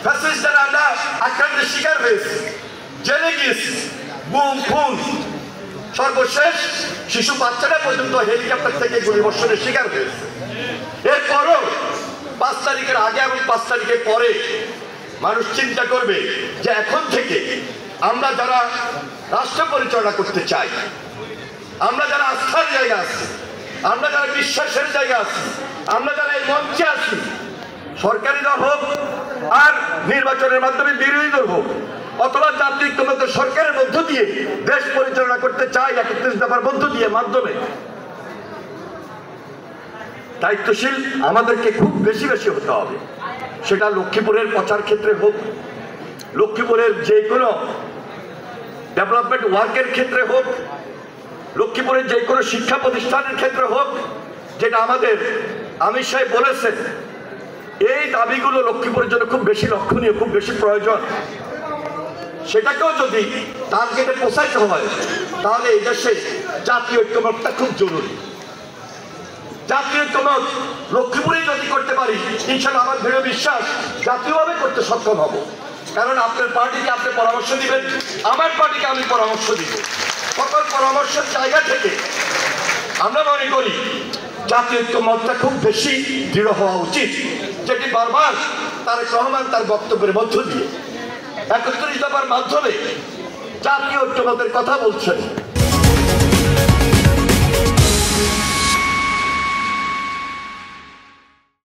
Fascist যারা আমরা আক্রান্তের শিকার হয়েছি, জেলে গিয়েছি, গুম খুন, সর্বশেষ শিশু বাচ্চারা পর্যন্ত হেলিকপ্টার থেকে গুলিবর্ষণের শিকার হয়েছে। এরপরও 5 তারিখের আগে এবং 5 তারিখের পরে মানুষ চিন্তা করবে যে এখন থেকে আমরা যারা রাষ্ট্র পরিচালনা করতে চাই, আমরা যারা আস্থার জায়গা আছি, আমরা যারা বিশ্বাসের জায়গা আছি, আমরা যারা এই মঞ্চে আছি, সরকারি দল হোক আর নির্বাচনের মাধ্যমে বিরোধী দল হোক অথবা জাতীয় ঐক্যমত্য সরকারের মধ্য দিয়ে দেশ পরিচালনা করতে চাই 31 দফার মধ্য দিয়ে মাধ্যমে, দায়িত্বশীল আমাদেরকে খুব বেশি বেশি হতে হবে। সেটা লক্ষ্মীপুরের প্রচার ক্ষেত্রে হোক, লক্ষ্মীপুরের যে কোনো ডেভেলপমেন্ট ওয়ার্কের ক্ষেত্রে হোক, লক্ষ্মীপুরের যে কোনো শিক্ষা প্রতিষ্ঠানের ক্ষেত্রে হোক, যেটা আমাদের আমির সাহেব বলেছেন এই দাবিগুলো লক্ষ্মীপুরের জন্য খুব বেশি লক্ষণীয়, খুব বেশি প্রয়োজন। সেটাকেও যদি টার্গেটে পৌঁছাইতে হয় তাহলে এই দেশে জাতীয় ঐক্যমতটা খুব জরুরি। জাতীয় ঐক্যমত লক্ষ্মীপুরে যদি করতে পারি ইনশাআল্লাহ আমার দৃঢ় বিশ্বাস জাতীয়ভাবে করতে সক্ষম হব। কারণ আপনার পার্টিকে আপনি পরামর্শ দিবেন, আমার পার্টিকে আমি পরামর্শ দিব। সকল পরামর্শের জায়গা থেকে আমরা মনে করি জাতীয় ঐক্যমতটা খুব বেশি দৃঢ় হওয়া উচিত, যেটি বারবার তারেক রহমান তার বক্তব্যের মধ্য দিয়ে 31 দফার মাধ্যমে জাতীয় ঐক্যমতের কথা বলছেন।